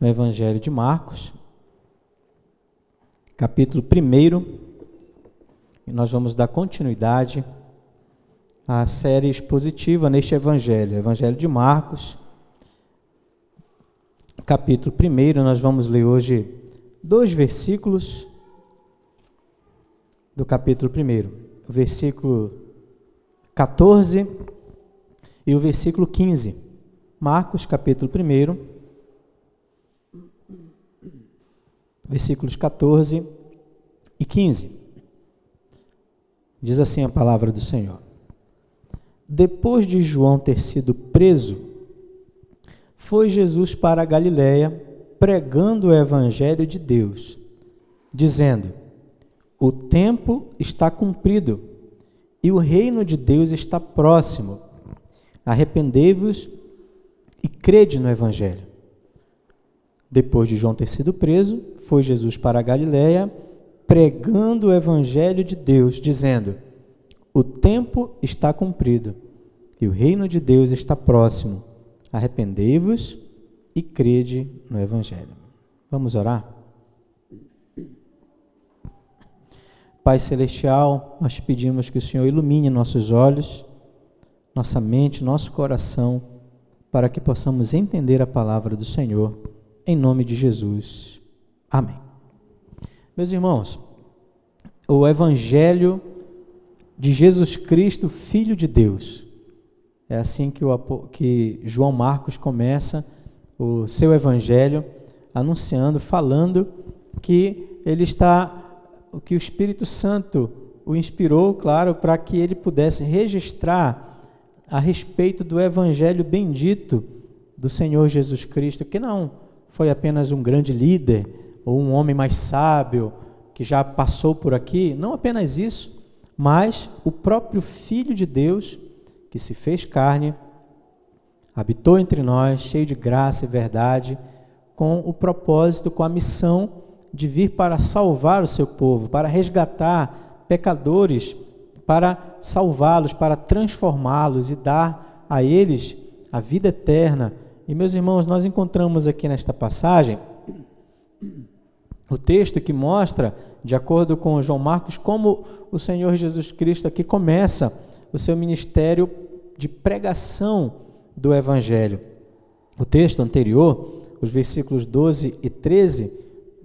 no Evangelho de Marcos, capítulo 1, e nós vamos dar continuidade à série expositiva neste Evangelho, Evangelho de Marcos, capítulo 1, nós vamos ler hoje 2 versículos do capítulo 1, o versículo 14 e o versículo 15. Marcos, capítulo 1, versículos 14 e 15. Diz assim a palavra do Senhor: Depois de João ter sido preso, foi Jesus para a Galiléia, pregando o evangelho de Deus, dizendo: O tempo está cumprido e o reino de Deus está próximo. Arrependei-vos e crede no evangelho. Depois de João ter sido preso, foi Jesus para a Galiléia, pregando o evangelho de Deus, dizendo: O tempo está cumprido e o reino de Deus está próximo. Arrependei-vos e crede no evangelho. Vamos orar? Pai Celestial, nós pedimos que o Senhor ilumine nossos olhos, nossa mente, nosso coração, para que possamos entender a palavra do Senhor, em nome de Jesus. Amém. Meus irmãos, o Evangelho de Jesus Cristo, Filho de Deus, é assim que João Marcos começa o seu Evangelho, anunciando, falando que que o Espírito Santo o inspirou, claro, para que ele pudesse registrar a respeito do Evangelho bendito do Senhor Jesus Cristo, que não foi apenas um grande líder, ou um homem mais sábio, que já passou por aqui, não apenas isso, mas o próprio Filho de Deus, que se fez carne, habitou entre nós, cheio de graça e verdade, com o propósito, com a missão de vir para salvar o seu povo, para resgatar pecadores, para salvá-los, para transformá-los e dar a eles a vida eterna. E, meus irmãos, nós encontramos aqui nesta passagem o texto que mostra, de acordo com João Marcos, como o Senhor Jesus Cristo aqui começa o seu ministério de pregação do Evangelho. O texto anterior, os versículos 12 e 13,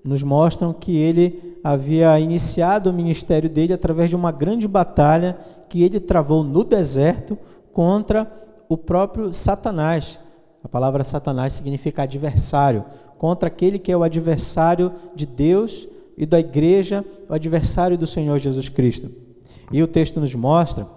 nos mostram que ele havia iniciado o ministério dele através de uma grande batalha que ele travou no deserto contra o próprio Satanás. A palavra Satanás significa adversário, contra aquele que é o adversário de Deus e da igreja, o adversário do Senhor Jesus Cristo. E o texto nos mostra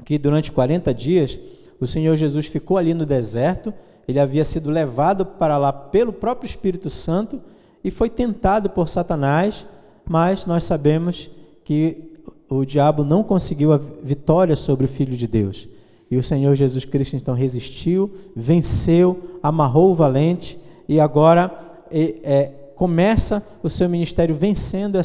que durante 40 dias o Senhor Jesus ficou ali no deserto, ele havia sido levado para lá pelo próprio Espírito Santo e foi tentado por Satanás, mas nós sabemos que o diabo não conseguiu a vitória sobre o Filho de Deus. E o Senhor Jesus Cristo então resistiu, venceu, amarrou o valente e agora começa o seu ministério vencendo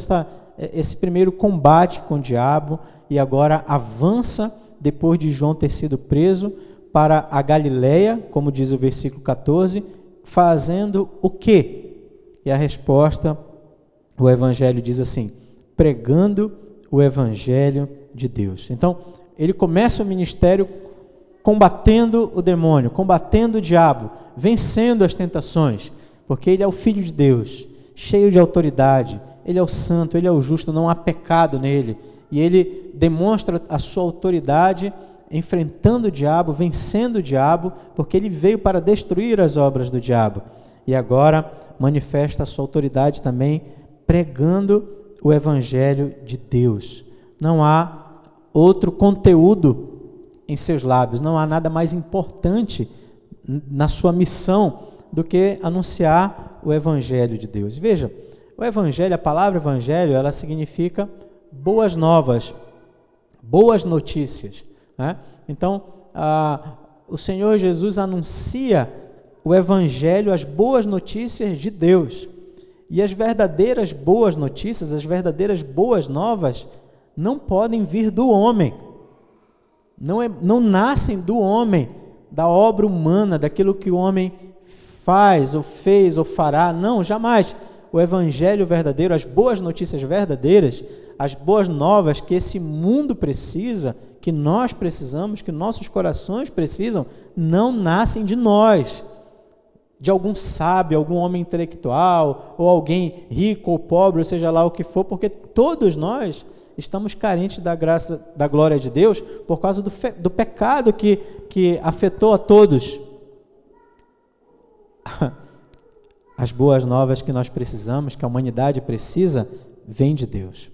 esse primeiro combate com o diabo e agora avança, depois de João ter sido preso, para a Galiléia, como diz o versículo 14, fazendo o quê? E a resposta, o Evangelho diz assim: pregando o Evangelho de Deus. Então, ele começa o ministério combatendo o demônio, combatendo o diabo, vencendo as tentações, porque ele é o Filho de Deus, cheio de autoridade, ele é o santo, ele é o justo, não há pecado nele, e ele demonstra a sua autoridade enfrentando o diabo, vencendo o diabo, porque ele veio para destruir as obras do diabo, e agora manifesta a sua autoridade também pregando o Evangelho de Deus. Não há outro conteúdo em seus lábios, não há nada mais importante na sua missão do que anunciar o Evangelho de Deus. Veja, o Evangelho, a palavra Evangelho, ela significa boas novas, boas notícias, né? Então, o Senhor Jesus anuncia o Evangelho, as boas notícias de Deus. E as verdadeiras boas notícias, as verdadeiras boas novas, não podem vir do homem. Não nascem do homem, da obra humana, daquilo que o homem faz, ou fez, ou fará. Não, jamais. O evangelho verdadeiro, as boas notícias verdadeiras, as boas novas que esse mundo precisa, que nós precisamos, que nossos corações precisam, não nascem de nós, de algum sábio, algum homem intelectual, ou alguém rico ou pobre, ou seja lá o que for, porque todos nós estamos carentes da graça, da glória de Deus, por causa do pecado que afetou a todos. As boas novas que nós precisamos, que a humanidade precisa, vem de Deus.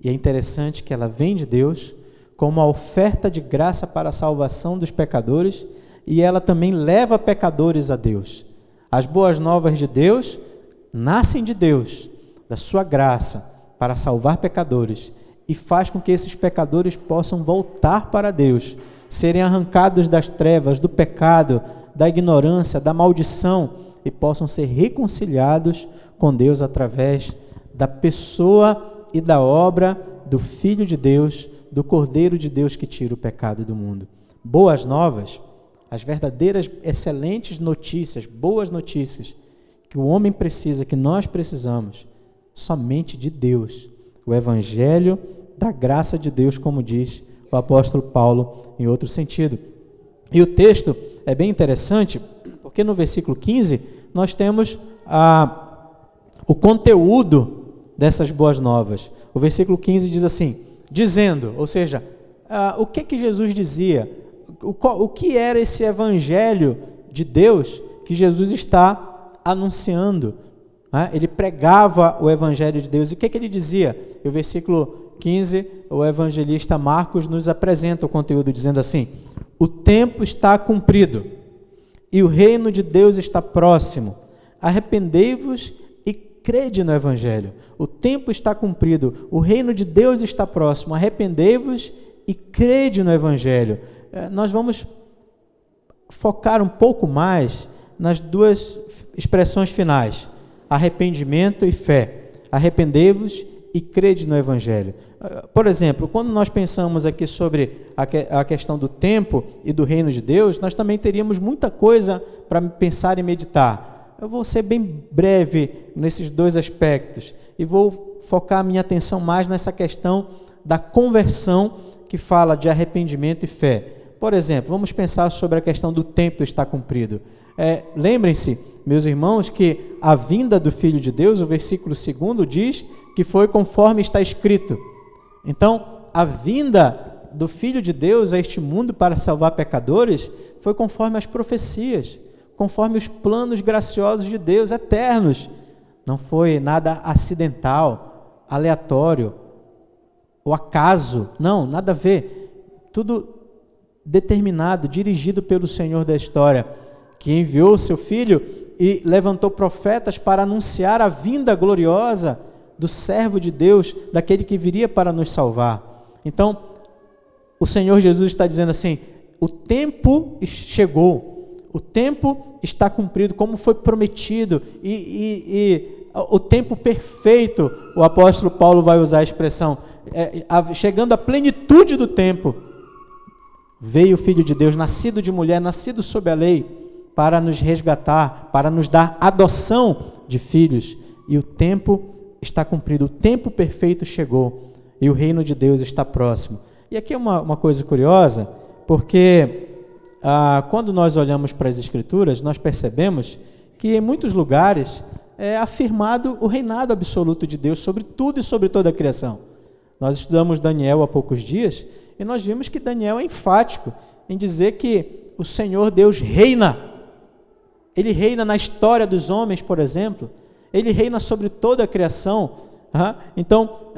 E é interessante que ela vem de Deus como uma oferta de graça para a salvação dos pecadores, e ela também leva pecadores a Deus. As boas novas de Deus nascem de Deus, da sua graça, para salvar pecadores, e faz com que esses pecadores possam voltar para Deus, serem arrancados das trevas, do pecado, da ignorância, da maldição, e possam ser reconciliados com Deus através da pessoa e da obra do Filho de Deus, do Cordeiro de Deus que tira o pecado do mundo. Boas novas, as verdadeiras, excelentes notícias, boas notícias, que o homem precisa, que nós precisamos, somente de Deus. O Evangelho da graça de Deus, como diz o apóstolo Paulo, em outro sentido. E o texto é bem interessante, porque no versículo 15, nós temos o conteúdo dessas boas novas. O versículo 15 diz assim, dizendo, ou seja, o que Jesus dizia, o que era esse evangelho de Deus que Jesus está anunciando, né? Ele pregava o evangelho de Deus, e o que ele dizia? E o versículo 15, o evangelista Marcos nos apresenta o conteúdo dizendo assim, o tempo está cumprido e o reino de Deus está próximo, arrependei-vos e crede no evangelho. O tempo está cumprido, o reino de Deus está próximo, arrependei-vos e crede no evangelho. Nós vamos focar um pouco mais nas duas expressões finais, arrependimento e fé. Arrependei-vos e crede no evangelho. Por exemplo, quando nós pensamos aqui sobre a questão do tempo e do reino de Deus, nós também teríamos muita coisa para pensar e meditar. Eu vou ser bem breve nesses dois aspectos e vou focar a minha atenção mais nessa questão da conversão, que fala de arrependimento e fé. Por exemplo, vamos pensar sobre a questão do tempo estar cumprido. Lembrem-se, meus irmãos, que a vinda do Filho de Deus, o versículo 2 diz que foi conforme está escrito. Então, a vinda do Filho de Deus a este mundo para salvar pecadores foi conforme as profecias, conforme os planos graciosos de Deus, eternos. Não foi nada acidental, aleatório, o acaso, não, nada a ver. Tudo determinado, dirigido pelo Senhor da história, que enviou o seu Filho e levantou profetas para anunciar a vinda gloriosa do servo de Deus, daquele que viria para nos salvar. Então, o Senhor Jesus está dizendo assim, o tempo chegou, o tempo está cumprido, como foi prometido, e o tempo perfeito, o apóstolo Paulo vai usar a expressão, chegando à plenitude do tempo, veio o Filho de Deus, nascido de mulher, nascido sob a lei, para nos resgatar, para nos dar adoção de filhos, e o tempo está cumprido, o tempo perfeito chegou, e o reino de Deus está próximo. E aqui é uma coisa curiosa, porque quando nós olhamos para as Escrituras, nós percebemos que em muitos lugares é afirmado o reinado absoluto de Deus sobre tudo e sobre toda a criação. Nós estudamos Daniel há poucos dias, e nós vimos que Daniel é enfático em dizer que o Senhor Deus reina. Ele reina na história dos homens, por exemplo. Ele reina sobre toda a criação. Então,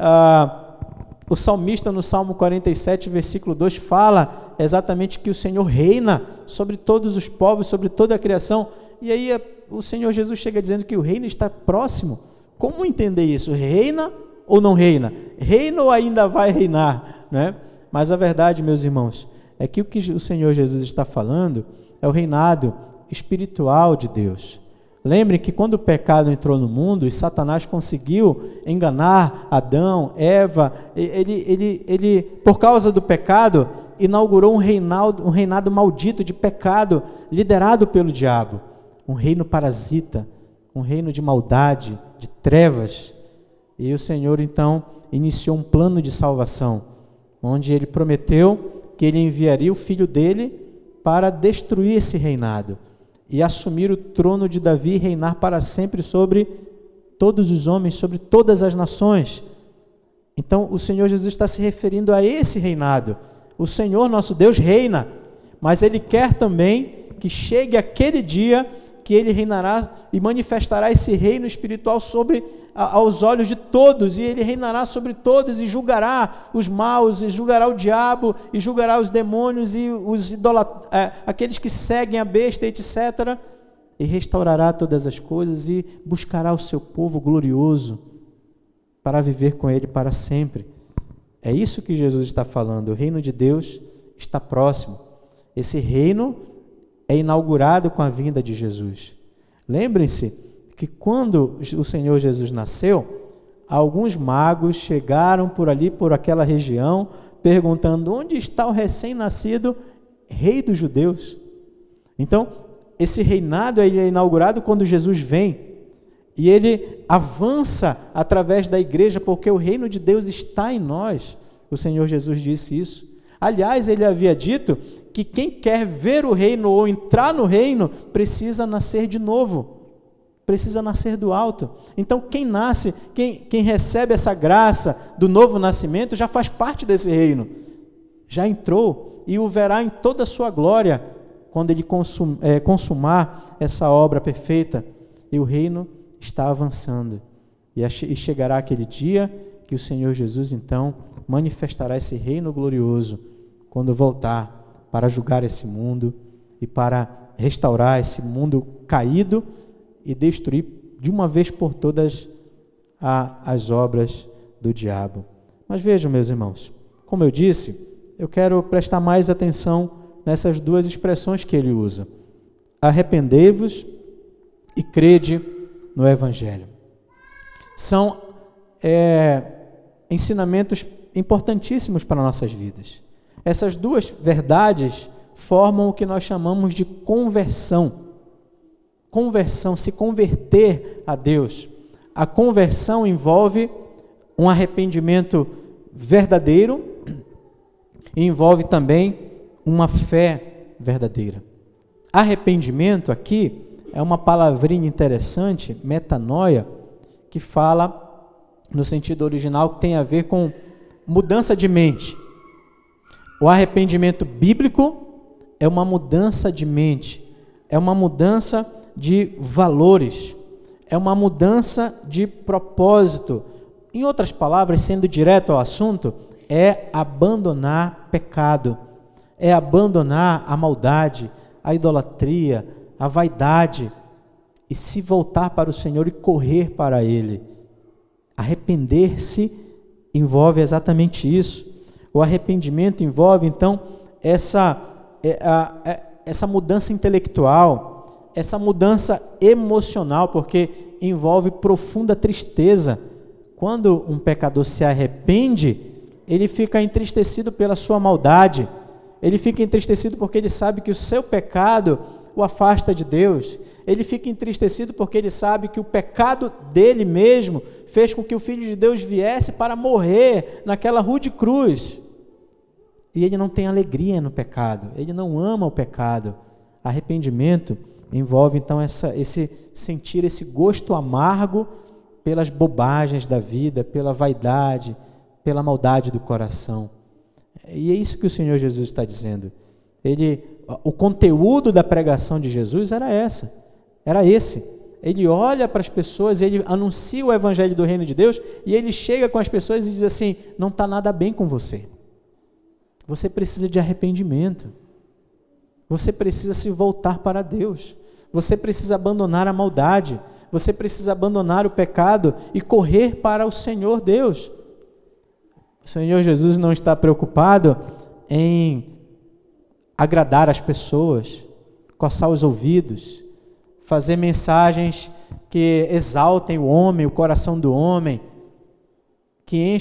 o salmista no Salmo 47, versículo 2, fala exatamente que o Senhor reina sobre todos os povos, sobre toda a criação. E aí o Senhor Jesus chega dizendo que o reino está próximo. Como entender isso? Reina ou não reina? Reina ou ainda vai reinar? Né? Mas a verdade, meus irmãos, é que o Senhor Jesus está falando é o reinado espiritual de Deus. Lembre que quando o pecado entrou no mundo e Satanás conseguiu enganar Adão, Eva, ele por causa do pecado, inaugurou um reinado maldito de pecado, liderado pelo diabo. um reino parasita, um reino de maldade, de trevas. E o Senhor então iniciou um plano de salvação, onde Ele prometeu que Ele enviaria o Filho dele para destruir esse reinado e assumir o trono de Davi e reinar para sempre sobre todos os homens, sobre todas as nações. Então o Senhor Jesus está se referindo a esse reinado. O Senhor nosso Deus reina, mas Ele quer também que chegue aquele dia que Ele reinará e manifestará esse reino espiritual aos olhos de todos, e Ele reinará sobre todos e julgará os maus, e julgará o diabo, e julgará os demônios e aqueles que seguem a besta, etc. E restaurará todas as coisas e buscará o seu povo glorioso para viver com Ele para sempre. É isso que Jesus está falando. O reino de Deus está próximo. Esse reino é inaugurado com a vinda de Jesus. Lembrem-se que quando o Senhor Jesus nasceu, alguns magos chegaram por ali, por aquela região, perguntando: onde está o recém-nascido rei dos judeus? Então, esse reinado é inaugurado quando Jesus vem, e Ele avança através da igreja, porque o reino de Deus está em nós. O Senhor Jesus disse isso. Aliás, Ele havia dito que quem quer ver o reino ou entrar no reino precisa nascer de novo, precisa nascer do alto. Então quem nasce, quem recebe essa graça do novo nascimento já faz parte desse reino, já entrou e o verá em toda a sua glória quando Ele consumar essa obra perfeita. E o reino está avançando, e chegará aquele dia que o Senhor Jesus então manifestará esse reino glorioso quando voltar para julgar esse mundo e para restaurar esse mundo caído e destruir de uma vez por todas as obras do diabo. Mas vejam, meus irmãos, como eu disse, eu quero prestar mais atenção nessas duas expressões que ele usa: arrependei-vos e crede no Evangelho. São ensinamentos importantíssimos para nossas vidas. Essas duas verdades formam o que nós chamamos de conversão. Conversão, se converter a Deus. A conversão envolve um arrependimento verdadeiro e envolve também uma fé verdadeira. Arrependimento aqui é uma palavrinha interessante, metanoia, que fala, no sentido original, que tem a ver com mudança de mente. O arrependimento bíblico é uma mudança de mente, é uma mudança de valores, é uma mudança de propósito. Em outras palavras, sendo direto ao assunto, é abandonar pecado, é abandonar a maldade, a idolatria, a vaidade, e se voltar para o Senhor e correr para Ele. Arrepender-se envolve exatamente isso. O arrependimento envolve, então, essa mudança intelectual, essa mudança emocional, porque envolve profunda tristeza. Quando um pecador se arrepende, ele fica entristecido pela sua maldade, ele fica entristecido porque ele sabe que o seu pecado o afasta de Deus, ele fica entristecido porque ele sabe que o pecado dele mesmo fez com que o Filho de Deus viesse para morrer naquela rude cruz, e ele não tem alegria no pecado, ele não ama o pecado. Arrependimento envolve então esse sentir esse gosto amargo pelas bobagens da vida, pela vaidade, pela maldade do coração. E é isso que o Senhor Jesus está dizendo. O conteúdo da pregação de Jesus era esse. Ele olha para as pessoas, ele anuncia o Evangelho do Reino de Deus, e ele chega com as pessoas e diz assim: não está nada bem com você. Você precisa de arrependimento. Você precisa se voltar para Deus. Você precisa abandonar a maldade. Você precisa abandonar o pecado e correr para o Senhor Deus. O Senhor Jesus não está preocupado em agradar as pessoas, coçar os ouvidos, fazer mensagens que exaltem o homem, o coração do homem, que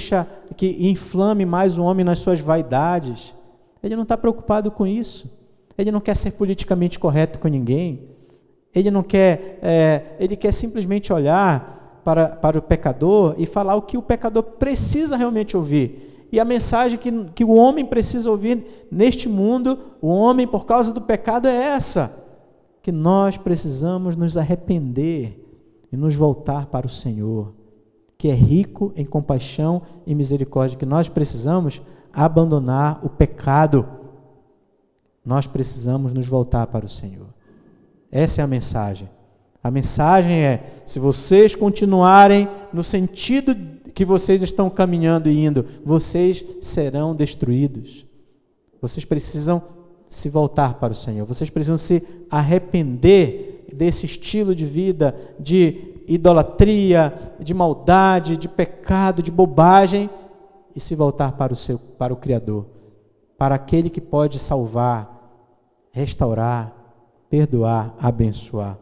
inflame mais o homem nas suas vaidades. Ele não está preocupado com isso. Ele não quer ser politicamente correto com ninguém. Ele não quer, ele quer simplesmente olhar para o pecador e falar o que o pecador precisa realmente ouvir. E a mensagem que o homem precisa ouvir neste mundo, o homem, por causa do pecado, é essa: que nós precisamos nos arrepender e nos voltar para o Senhor, que é rico em compaixão e misericórdia, que nós precisamos abandonar o pecado. Nós precisamos nos voltar para o Senhor. Essa é a mensagem. A mensagem é: se vocês continuarem no sentido que vocês estão caminhando e indo, vocês serão destruídos. Vocês precisam se voltar para o Senhor. Vocês precisam se arrepender desse estilo de vida, de idolatria, de maldade, de pecado, de bobagem, e se voltar para o Criador, para aquele que pode salvar, restaurar, perdoar, abençoar.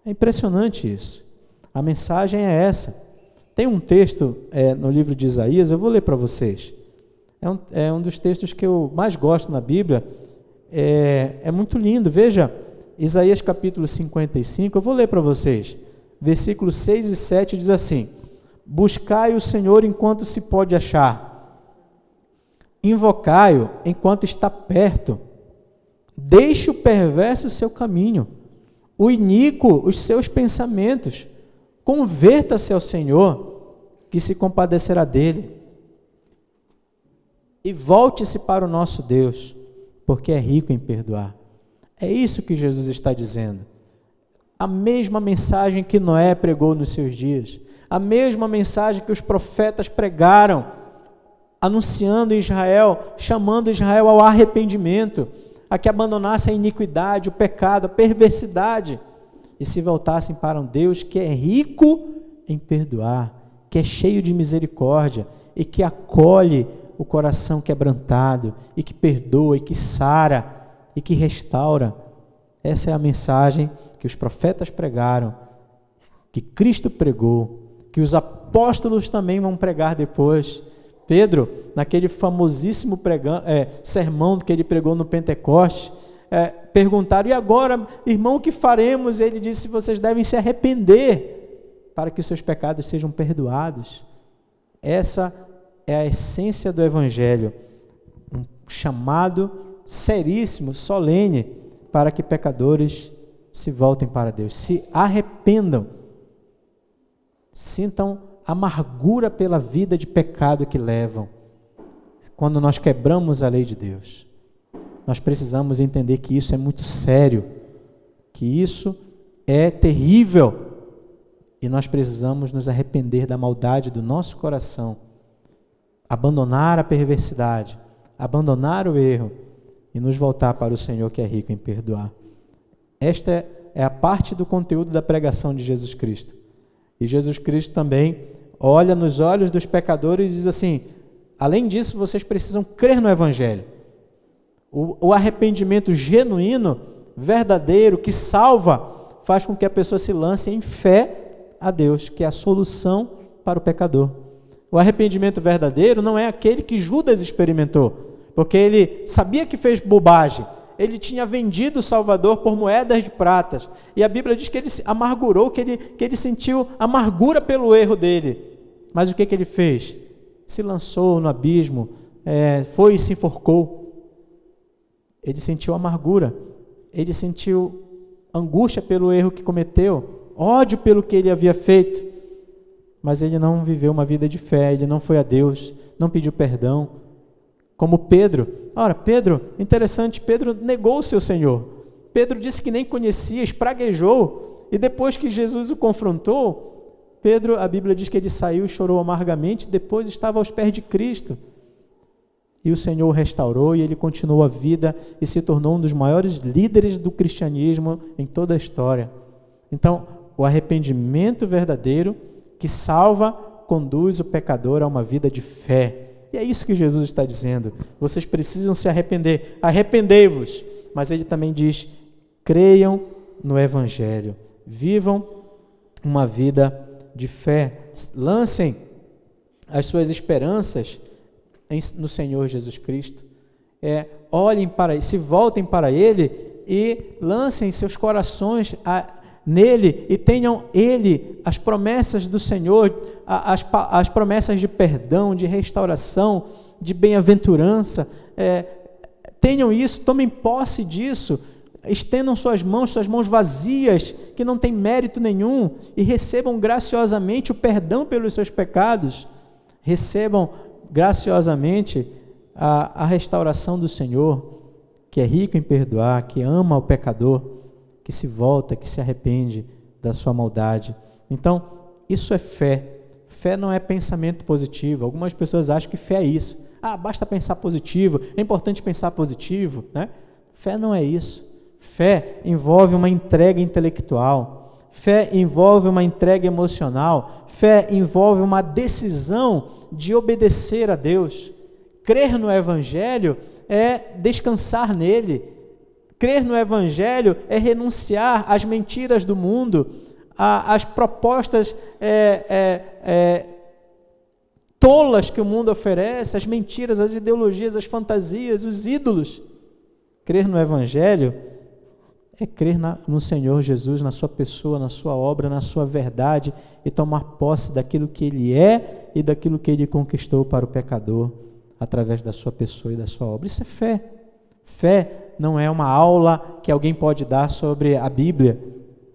É impressionante isso. A mensagem é essa. Tem um texto no livro de Isaías, eu vou ler para vocês. É um dos textos que eu mais gosto na Bíblia. É muito lindo. Veja, Isaías capítulo 55, eu vou ler para vocês. Versículos 6 e 7 diz assim: buscai o Senhor enquanto se pode achar, invocai-o enquanto está perto. Deixe o perverso o seu caminho, o iníquo os seus pensamentos. Converta-se ao Senhor, que se compadecerá dele. E volte-se para o nosso Deus, porque é rico em perdoar. É isso que Jesus está dizendo. A mesma mensagem que Noé pregou nos seus dias, a mesma mensagem que os profetas pregaram, anunciando Israel, chamando Israel ao arrependimento, a que abandonasse a iniquidade, o pecado, a perversidade, e se voltassem para um Deus que é rico em perdoar, que é cheio de misericórdia e que acolhe o coração quebrantado e que perdoa e que sara e que restaura. Essa é a mensagem que os profetas pregaram, que Cristo pregou, que os apóstolos também vão pregar depois. Pedro, naquele famosíssimo sermão que ele pregou no Pentecoste, perguntaram: e agora, irmão, o que faremos? Ele disse: vocês devem se arrepender para que os seus pecados sejam perdoados. Essa é a essência do Evangelho, um chamado seríssimo, solene, para que pecadores se voltem para Deus, se arrependam, sintam amargura pela vida de pecado que levam. Quando nós quebramos a lei de Deus, nós precisamos entender que isso é muito sério, que isso é terrível, e nós precisamos nos arrepender da maldade do nosso coração, abandonar a perversidade, abandonar o erro e nos voltar para o Senhor, que é rico em perdoar. Esta é a parte do conteúdo da pregação de Jesus Cristo. E Jesus Cristo também olha nos olhos dos pecadores e diz assim: além disso, vocês precisam crer no Evangelho. O arrependimento genuíno, verdadeiro, que salva, faz com que a pessoa se lance em fé a Deus, que é a solução para o pecador. O arrependimento verdadeiro não é aquele que Judas experimentou, porque ele sabia que fez bobagem. Ele tinha vendido o Salvador por moedas de pratas. E a Bíblia diz que ele se amargurou, que ele sentiu amargura pelo erro dele. Mas o que ele fez? Se lançou no abismo, foi e se enforcou. Ele sentiu amargura, ele sentiu angústia pelo erro que cometeu, ódio pelo que ele havia feito. Mas ele não viveu uma vida de fé, ele não foi a Deus, não pediu perdão. Como Pedro. Ora, Pedro, interessante, Pedro negou o seu Senhor. Pedro disse que nem conhecia, espraguejou, e depois que Jesus o confrontou, Pedro, a Bíblia diz que ele saiu e chorou amargamente, depois estava aos pés de Cristo. E o Senhor o restaurou e ele continuou a vida e se tornou um dos maiores líderes do cristianismo em toda a história. Então, o arrependimento verdadeiro que salva, conduz o pecador a uma vida de fé. E é isso que Jesus está dizendo. Vocês precisam se arrepender. Arrependei-vos. Mas ele também diz: creiam no Evangelho. Vivam uma vida de fé. Lancem as suas esperanças no Senhor Jesus Cristo. Olhem para Ele, se voltem para Ele e lancem seus corações nele e tenham as promessas do Senhor, as promessas de perdão, de restauração, de bem-aventurança. Tenham isso, tomem posse disso, estendam suas mãos vazias, que não têm mérito nenhum, e recebam graciosamente o perdão pelos seus pecados, recebam graciosamente a restauração do Senhor, que é rico em perdoar, que ama o pecador, que se volta, que se arrepende da sua maldade. Então, isso é fé. Fé não é pensamento positivo. Algumas pessoas acham que fé é isso. Basta pensar positivo, é importante pensar positivo, né? Fé não é isso. Fé envolve uma entrega intelectual, fé envolve uma entrega emocional, fé envolve uma decisão de obedecer a Deus. Crer no Evangelho é descansar nele. Crer no Evangelho é renunciar às mentiras do mundo, às propostas tolas que o mundo oferece, as mentiras, as ideologias, as fantasias, os ídolos. Crer no Evangelho é crer no Senhor Jesus, na sua pessoa, na sua obra, na sua verdade, e tomar posse daquilo que Ele é e daquilo que Ele conquistou para o pecador, através da sua pessoa e da sua obra. Isso é fé. Fé não é uma aula que alguém pode dar sobre a Bíblia.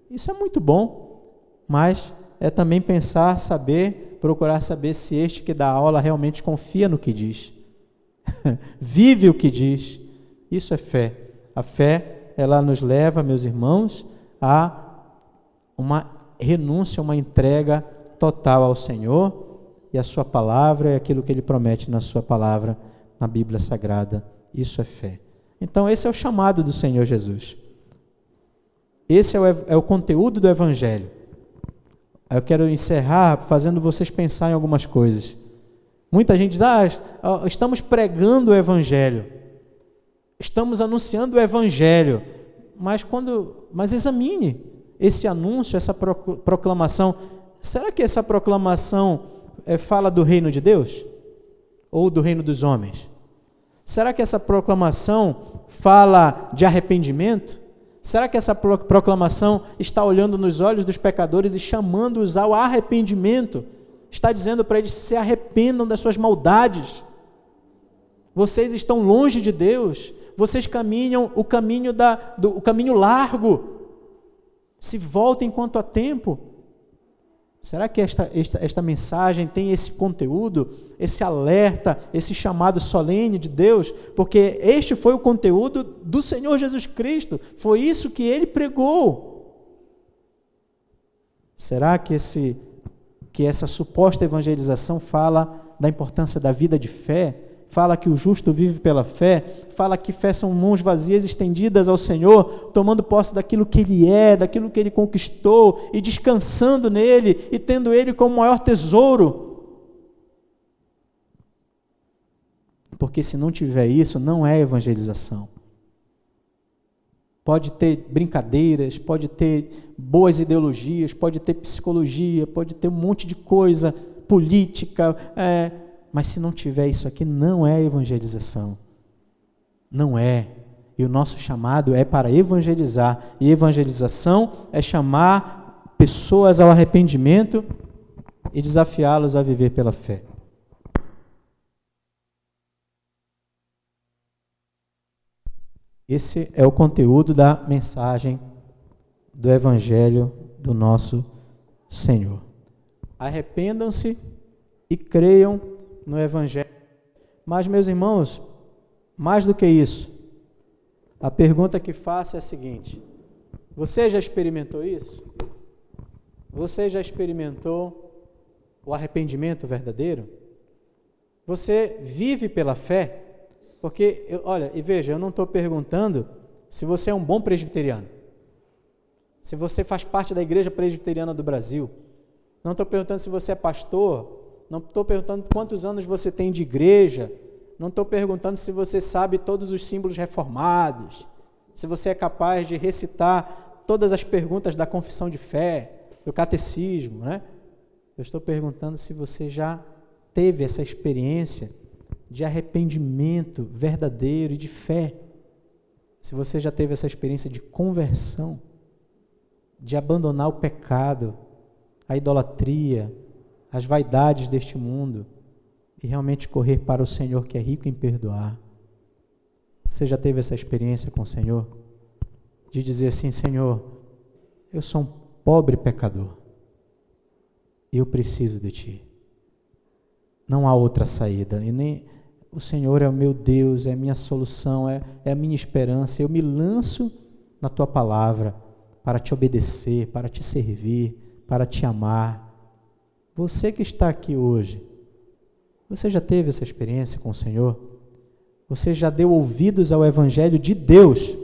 Isso é muito bom, mas é também pensar, procurar saber se este que dá aula realmente confia no que diz, vive o que diz. Isso é fé. A fé, ela nos leva, meus irmãos, a uma renúncia, uma entrega total ao Senhor e a sua palavra e aquilo que Ele promete na sua palavra, na Bíblia Sagrada. Isso é fé. Então, esse é o chamado do Senhor Jesus. Esse é o conteúdo do Evangelho. Eu quero encerrar fazendo vocês pensar em algumas coisas. Muita gente diz, estamos pregando o Evangelho, estamos anunciando o Evangelho, mas examine esse anúncio, essa proclamação. Será que essa proclamação fala do reino de Deus? Ou do reino dos homens? Será que essa proclamação fala de arrependimento? Será que essa proclamação está olhando nos olhos dos pecadores e chamando-os ao arrependimento? Está dizendo para eles se arrependam das suas maldades. Vocês estão longe de Deus. Vocês caminham o caminho largo. Se voltem enquanto há tempo. Será que esta mensagem tem esse conteúdo, esse alerta, esse chamado solene de Deus? Porque este foi o conteúdo do Senhor Jesus Cristo, foi isso que Ele pregou. Será que essa suposta evangelização fala da importância da vida de fé? Fala que o justo vive pela fé? Fala que fé são mãos vazias estendidas ao Senhor, tomando posse daquilo que Ele é, daquilo que Ele conquistou, e descansando nele, e tendo Ele como maior tesouro? Porque se não tiver isso, não é evangelização. Pode ter brincadeiras, pode ter boas ideologias, pode ter psicologia, pode ter um monte de coisa, política, mas se não tiver isso aqui, não é evangelização. Não é. E o nosso chamado é para evangelizar. E evangelização é chamar pessoas ao arrependimento e desafiá-los a viver pela fé. Esse é o conteúdo da mensagem do Evangelho do nosso Senhor. Arrependam-se e creiam no Evangelho. Mas, meus irmãos, mais do que isso, a pergunta que faço é a seguinte: você já experimentou isso? Você já experimentou o arrependimento verdadeiro? Você vive pela fé? Porque, veja, eu não estou perguntando se você é um bom presbiteriano, se você faz parte da Igreja Presbiteriana do Brasil. Não estou perguntando se você é pastor, não estou perguntando quantos anos você tem de igreja, não estou perguntando se você sabe todos os símbolos reformados, se você é capaz de recitar todas as perguntas da confissão de fé, do catecismo, né? Eu estou perguntando se você já teve essa experiência de arrependimento verdadeiro e de fé, se você já teve essa experiência de conversão. de abandonar o pecado, a idolatria, as vaidades deste mundo e realmente correr para o Senhor, que é rico em perdoar. Você já teve essa experiência com o Senhor? De dizer assim: Senhor, eu sou um pobre pecador, eu preciso de Ti. Não há outra saída, e nem o Senhor é o meu Deus, é a minha solução, é a minha esperança. Eu me lanço na Tua palavra para Te obedecer, para Te servir, para Te amar. Você que está aqui hoje, você já teve essa experiência com o Senhor? Você já deu ouvidos ao Evangelho de Deus?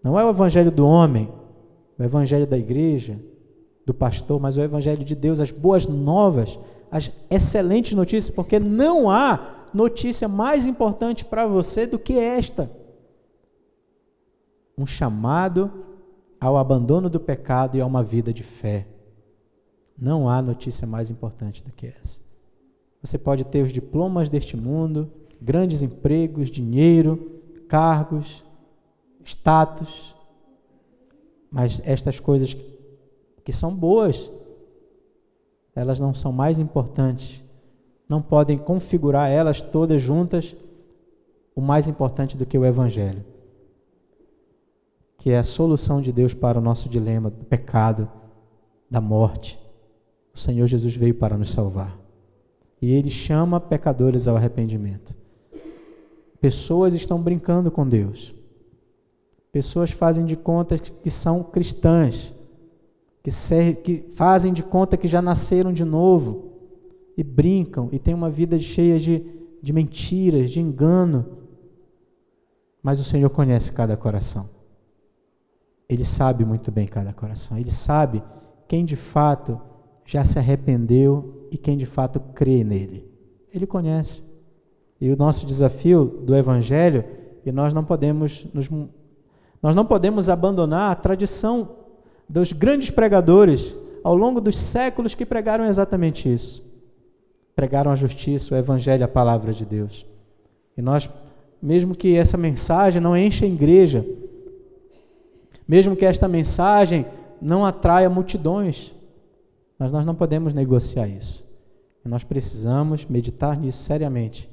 Não é o Evangelho do homem, o Evangelho da igreja, do pastor, mas o Evangelho de Deus, as boas novas, as excelentes notícias, porque não há notícia mais importante para você do que esta. Um chamado ao abandono do pecado e a uma vida de fé. Não há notícia mais importante do que essa. Você pode ter os diplomas deste mundo, grandes empregos, dinheiro, cargos, status, mas estas coisas que são boas, elas não são mais importantes. Não podem configurar elas todas juntas o mais importante do que o Evangelho, que é a solução de Deus para o nosso dilema do pecado, da morte. O Senhor Jesus veio para nos salvar. E Ele chama pecadores ao arrependimento. Pessoas estão brincando com Deus. Pessoas fazem de conta que são cristãs, que fazem de conta que já nasceram de novo, e brincam, e têm uma vida cheia de mentiras, de engano. Mas o Senhor conhece cada coração. Ele sabe muito bem cada coração. Ele sabe quem de fato já se arrependeu e quem de fato crê nele. Ele conhece. E o nosso desafio do Evangelho, e nós não podemos abandonar a tradição dos grandes pregadores ao longo dos séculos que pregaram exatamente isso. Pregaram a justiça, o Evangelho, a palavra de Deus. E nós, mesmo que essa mensagem não encha a igreja, mesmo que esta mensagem não atraia multidões, mas nós não podemos negociar isso. E nós precisamos meditar nisso seriamente.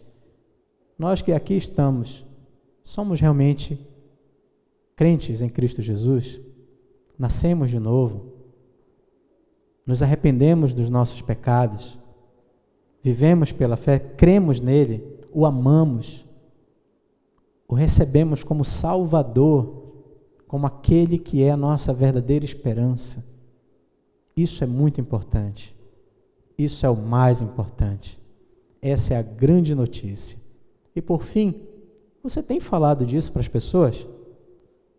Nós que aqui estamos, somos realmente crentes em Cristo Jesus? Nascemos de novo? Nos arrependemos dos nossos pecados? Vivemos pela fé, cremos nele, o amamos, o recebemos como Salvador, como aquele que é a nossa verdadeira esperança. Isso é muito importante. Isso é o mais importante. Essa é a grande notícia. E por fim, você tem falado disso para as pessoas?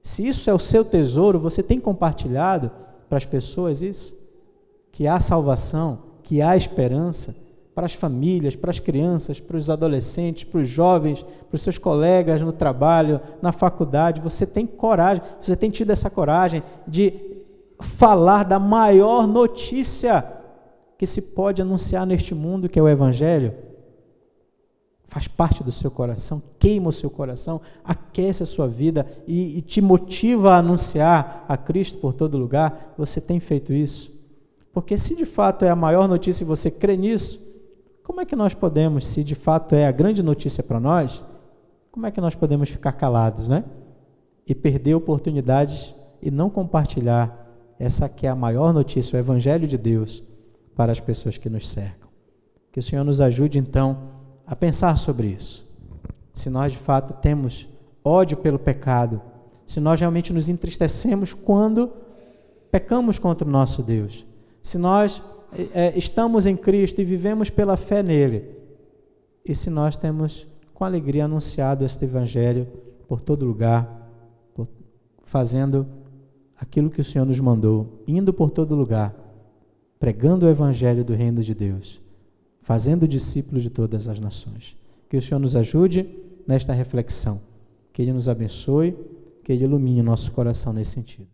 Se isso é o seu tesouro, você tem compartilhado para as pessoas isso? Que há salvação, que há esperança para as famílias, para as crianças, para os adolescentes, para os jovens, para os seus colegas no trabalho, na faculdade. Você tem coragem, você tem tido essa coragem de falar da maior notícia que se pode anunciar neste mundo, que é o Evangelho? Faz parte do seu coração, queima o seu coração, aquece a sua vida e te motiva a anunciar a Cristo por todo lugar. Você tem feito isso? Porque se de fato é a maior notícia e você crê nisso, como é que nós podemos, se de fato é a grande notícia para nós, como é que nós podemos ficar calados, né? E perder oportunidades e não compartilhar essa que é a maior notícia, o Evangelho de Deus, para as pessoas que nos cercam. Que o Senhor nos ajude, então, a pensar sobre isso. Se nós, de fato, temos ódio pelo pecado, se nós realmente nos entristecemos quando pecamos contra o nosso Deus, se nós estamos em Cristo e vivemos pela fé nele, e se nós temos com alegria anunciado este Evangelho por todo lugar, fazendo aquilo que o Senhor nos mandou, indo por todo lugar, pregando o Evangelho do reino de Deus, fazendo discípulos de todas as nações. Que o Senhor nos ajude nesta reflexão, que Ele nos abençoe, que Ele ilumine o nosso coração nesse sentido.